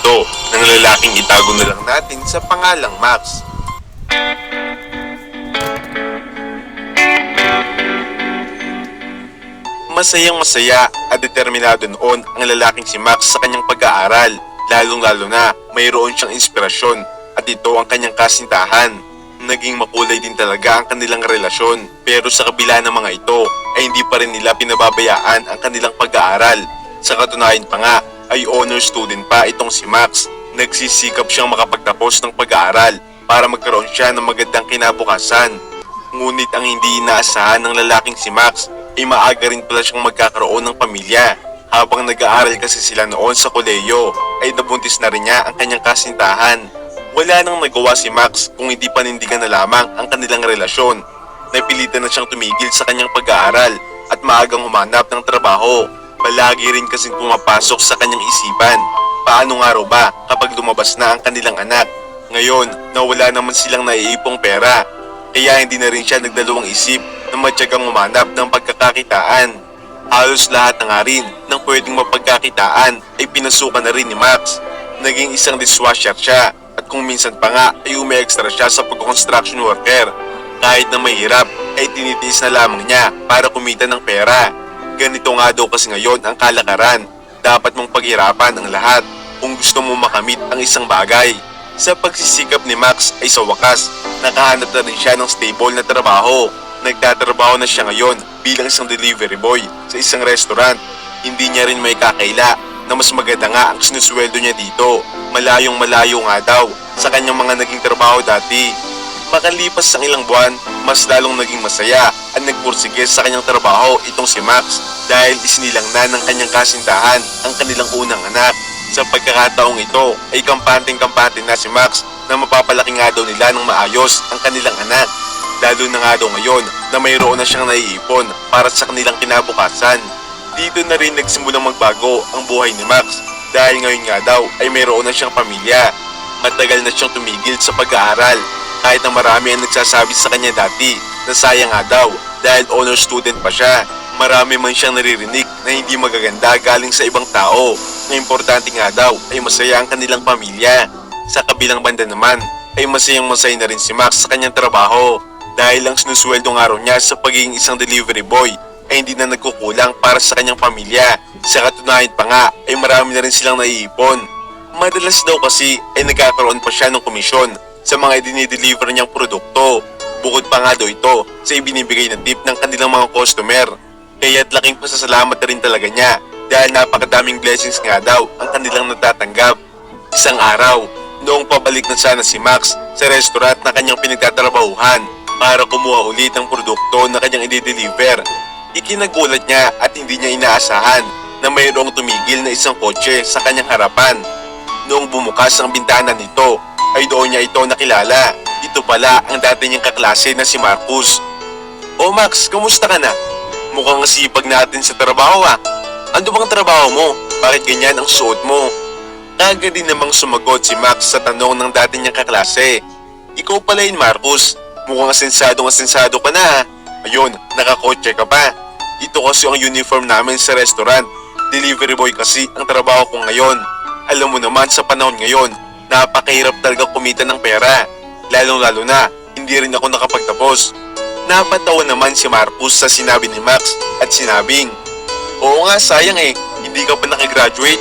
ito ng lalaking itago na lang natin sa pangalang Max. Masayang masaya at determinado noon ang lalaking si Max sa kanyang pag-aaral, lalong-lalo na mayroon siyang inspirasyon at ito ang kanyang kasintahan. Naging makulay din talaga ang kanilang relasyon, pero sa kabila ng mga ito ay hindi pa rin nila pinababayaan ang kanilang pag-aaral. Sa katunayan pa nga ay honor student pa itong si Max. Nagsisikap siyang makapagtapos ng pag-aaral para magkaroon siya ng magandang kinabukasan. Ngunit ang hindi inaasahan ng lalaking si Max ay maaga rin pala siyang magkakaroon ng pamilya. Habang nag-aaral kasi sila noon sa kolehiyo ay nabuntis na rin niya ang kanyang kasintahan. Wala nang nagawa si Max kung hindi panindigan na lamang ang kanilang relasyon. Napilitan na siyang tumigil sa kanyang pag-aaral at maagang humanap ng trabaho. Palagi rin kasing pumapasok sa kanyang isipan, paano nga raw ba kapag lumabas na ang kanilang anak? Ngayon na wala naman silang naiipong pera, kaya hindi na rin siya nagdalawang isip na matyagang humanap ng pagkakakitaan. Halos lahat na nga rin ng pwedeng mapagkakitaan ay pinasukan na rin ni Max. Naging isang dishwasher siya at kung minsan pa nga ay umi-extra siya sa pag-construction worker. Kahit na mahirap ay tinitiis na lamang niya para kumita ng pera. Ganito nga daw kasi ngayon ang kalakaran. Dapat mong paghirapan ang lahat kung gusto mo makamit ang isang bagay. Sa pagsisikap ni Max ay sa wakas, nakahanap na rin siya ng stable na trabaho. Nagtatrabaho na siya ngayon bilang isang delivery boy sa isang restaurant. Hindi niya rin may kakaila na mas maganda nga ang sinusweldo niya dito. Malayong malayo nga daw sa kanyang mga naging trabaho dati. Makalipas ang ilang buwan, mas lalong naging masaya at nagpursige sa kanyang trabaho itong si Max dahil isinilang na ng kanyang kasintahan ang kanilang unang anak. Sa pagkakataong ito ay kampanteng-kampante na si Max na mapapalaki nga daw nila ng maayos ang kanilang anak. Lalo na nga daw ngayon na mayroon na siyang naiipon para sa kanilang kinabukasan. Dito na rin nagsimulang magbago ang buhay ni Max dahil ngayon nga daw ay mayroon na siyang pamilya. Matagal na siyang tumigil sa pag-aaral kahit na marami ang nagsasabi sa kanya dati na sayang nga daw dahil honor student pa siya. Marami man siyang naririnig na hindi magaganda galing sa ibang tao na importante nga daw ay masaya ang kanilang pamilya. Sa kabilang banda naman ay masayang masaya na rin si Max sa kanyang trabaho dahil ang sinusweldo nga raw niya sa pagiging isang delivery boy ay hindi na nagkukulang para sa kanyang pamilya. Sa katunayan pa nga ay marami na rin silang naiipon. Madalas daw kasi ay nagkakaroon pa siya ng komisyon sa mga dinideliver niyang produkto. Bukod pa nga daw ito sa ibinibigay na tip ng kanilang mga customer. Kaya't laking pasasalamat na rin talaga niya dahil napakadaming blessings nga daw ang kanilang natatanggap. Isang araw, noong pabalik na sana si Max sa restaurant na kanyang pinagtatrabahuhan para kumuha ulit ng produkto na kanyang i-deliver, ikinagulat niya at hindi niya inaasahan na mayroong tumigil na isang kotse sa kanyang harapan. Noong bumukas ang bintana nito, ay doon niya ito nakilala. Ito pala ang dati niyang kaklase na si Marcus. "O Max, kumusta ka na? Mukhang sipag natin sa trabaho ah. Ano bang trabaho mo? Bakit ganyan ang suot mo?" Agad din namang sumagot si Max sa tanong ng dati niyang kaklase. "Ikaw pala yun Marcus, mukhang asensado ka na ha. Ayun, nakakotse ka pa. Ito kasi ang uniform namin sa restaurant. Delivery boy kasi ang trabaho ko ngayon. Alam mo naman sa panahon ngayon, napakahirap talaga kumita ng pera. Lalong-lalo na, hindi rin ako nakapagtapos." Napatawa naman si Marcus sa sinabi ni Max at sinabing, "Oo nga, sayang eh, hindi ka pa nakagraduate.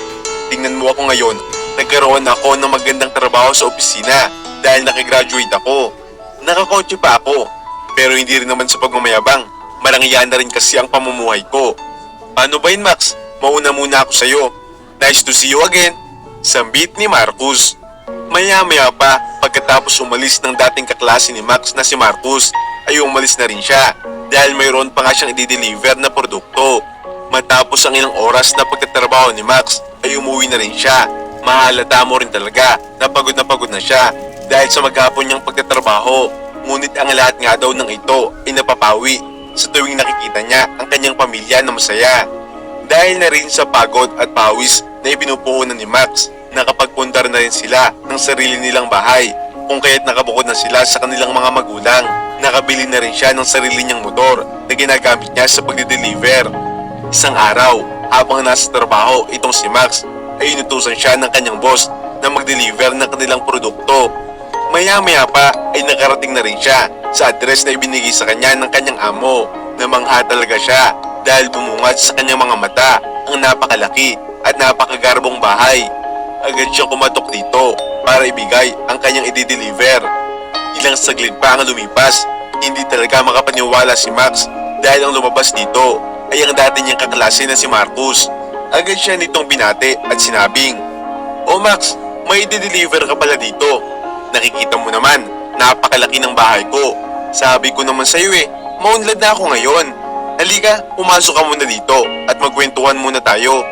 Tingnan mo ako ngayon, nagkaroon ako ng magandang trabaho sa opisina dahil nakagraduate ako. Nakakotse pa ako, pero hindi rin naman sa pagmamayabang. Marangyan na rin kasi ang pamumuhay ko." "Paano ba yun Max? Mauna muna ako sa'yo. Nice to see you again," sambit ni Marcus. Maya-maya pa, pagkatapos umalis ng dating kaklase ni Max na si Marcus, ay umalis na rin siya dahil mayroon pa nga siyang i-deliver na produkto. Matapos ang ilang oras na pagtatrabaho ni Max, ay umuwi na rin siya. Mahalata mo rin talaga na pagod na siya dahil sa maghapon niyang pagtatrabaho. Ngunit ang lahat nga daw ng ito ay napapawi sa tuwing nakikita niya ang kanyang pamilya na masaya. Dahil na rin sa pagod at pawis na ibinupuhunan ni Max, nakapagpundar na rin sila ng sarili nilang bahay kung kaya't nakabukod na sila sa kanilang mga magulang. Nakabili na rin siya ng sarili niyang motor na ginagamit niya sa pagde-deliver. Isang araw, habang nasa trabaho itong si Max, ay inutusan siya ng kanyang boss na mag-deliver ng kanilang produkto. Maya-maya pa ay nakarating na rin siya sa address na ibinigay sa kanya ng kanyang amo. Namangha talaga siya dahil bumungad sa kanyang mga mata ang napakalaki at napakagarbong bahay. Agad siyang kumatok dito para ibigay ang kanyang i-deliver. Ilang saglit pa ang lumipas, hindi talaga makapaniwala si Max dahil ang lumabas dito ay ang dati niyang kaklase na si Marcus. Agad siya nitong binate at sinabing, "O Max, may i-deliver ka pala dito. Nakikita mo naman, napakalaki ng bahay ko. Sabi ko naman sa'yo maunlad na ako ngayon. Halika, pumasok ka muna dito at magkwentuhan muna tayo."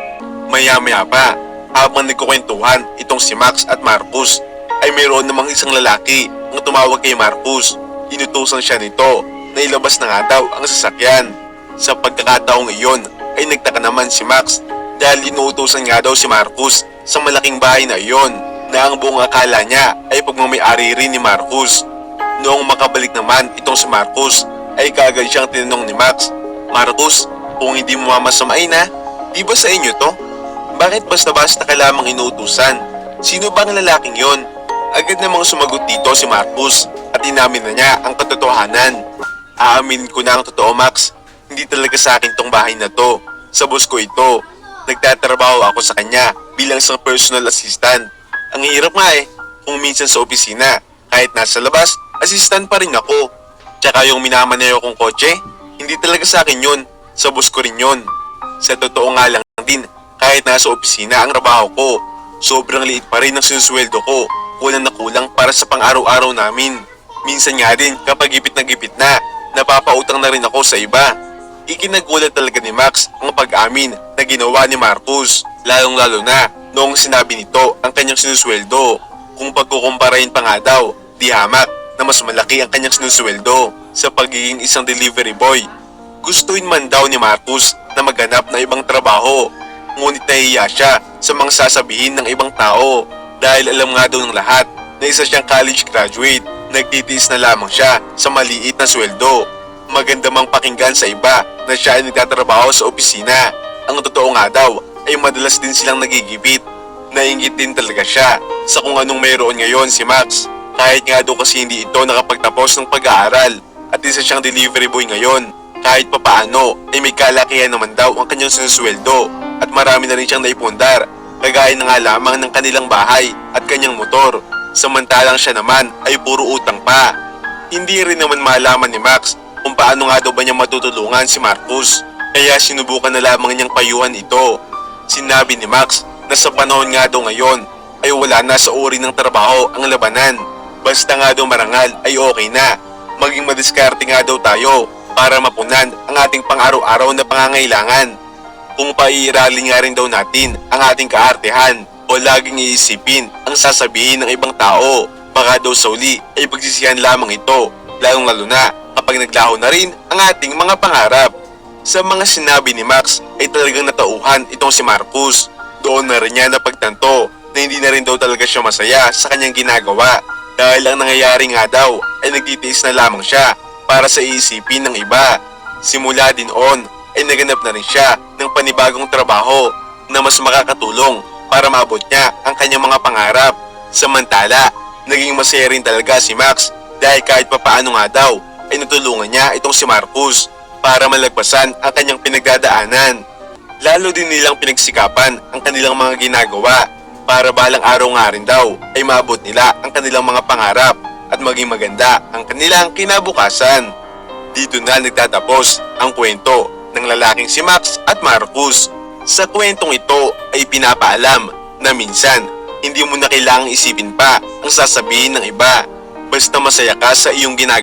Maya-maya pa, habang nagkukwentuhan itong si Max at Marcus, ay mayroon namang isang lalaki ang tumawag kay Marcus. Inutusan siya nito na ilabas na nga daw ang sasakyan. Sa pagkakataong iyon ay nagtaka naman si Max dahil inuutusan nga daw si Marcus sa malaking bahay na iyon na ang buong akala niya ay pagmamayari rin ni Marcus. Noong makabalik naman itong si Marcus ay kaagad siyang tinanong ni Max, "Marcus, kung hindi mo mamasamain di ba sa inyo to? Bakit basta-basta ka lamang inuutusan? Sino ba ang lalaking yon?" Agad namang sumagot dito si Marcus at inamin na niya ang katotohanan. "Aaminin ko na ang totoo, Max. Hindi talaga sa akin tong bahay na to. Sa boss ko ito. Nagtatrabaho ako sa kanya bilang isang personal assistant. Ang hirap nga kung minsan sa opisina, kahit nasa labas, assistant pa rin ako. Tsaka yung minamaneho kong kotse, hindi talaga sa akin yun. Sa boss ko rin yun. Sa totoo nga lang din, kahit nasa opisina ang trabaho ko, sobrang liit pa rin ang sinusweldo ko. Kulang na kulang para sa pang-araw-araw namin. Minsan nga din kapag gipit na, napapautang na rin ako sa iba." Ikinagulat talaga ni Max ang pag-amin na ginawa ni Marcus, lalong-lalo na noong sinabi nito ang kanyang sinusweldo. Kung pagkukumparahin pa nga daw, di hamak na mas malaki ang kanyang sinusweldo sa pagiging isang delivery boy. Gustuin man daw ni Marcus na maghanap ng ibang trabaho, ngunit nahihiya siya sa mga sasabihin ng ibang tao dahil alam nga daw ng lahat na isa siyang college graduate. Nagtitiis na lamang siya sa maliit na sweldo. Maganda mang pakinggan sa iba na siya ay nagtatrabaho sa opisina. Ang totoo nga daw ay madalas din silang nagigipit. Nainggit din talaga siya sa kung anong mayroon ngayon si Max. Kahit nga daw kasi hindi ito nakapagtapos ng pag-aaral at isa siyang delivery boy ngayon. Kahit papaano ay may kalakihan naman daw ang kanyang sinusweldo at marami na rin siyang naipundar, kagaya na nga lamang ng kanilang bahay at kanyang motor. Samantalang siya naman ay puro utang pa. Hindi rin naman malaman ni Max kung paano nga daw ba niya matutulungan si Marcus, kaya sinubukan na lamang niyang payuhan ito. Sinabi ni Max na sa panahon nga daw ngayon ay wala na sa uri ng trabaho ang labanan. Basta nga daw marangal ay okay na. Maging madiskarte nga daw tayo para mapunan ang ating pang-araw-araw na pangangailangan. Kung paiirali nga rin daw natin ang ating kaartehan o laging iisipin ang sasabihin ng ibang tao, baka daw sa uli ay pagsisihan lamang ito, lalong-lalo na kapag naglaho na rin ang ating mga pangarap. Sa mga sinabi ni Max ay talagang natauhan itong si Marcus. Doon na rin niya napagtanto na hindi na rin daw talaga siya masaya sa kanyang ginagawa dahil ang nangyayari nga daw ay nagtitiis na lamang siya para sa iisipin ng iba. Simula din on ay naganap na rin siya ng panibagong trabaho na mas makakatulong para maabot niya ang kanyang mga pangarap. Samantala, naging masaya rin talaga si Max dahil kahit papaano nga daw ay natulungan niya itong si Marcus para malagpasan ang kanyang pinagdadaanan. Lalo din nilang pinagsikapan ang kanilang mga ginagawa para balang araw nga rin daw ay maabot nila ang kanilang mga pangarap at maging maganda ang kanilang kinabukasan. Dito na nagtatapos ang kwento ng lalaking si Max at Marcus. Sa kwentong ito ay pinapaalam na minsan hindi mo na kailangang isipin pa ang sasabihin ng iba. Basta masaya ka sa iyong ginagawa.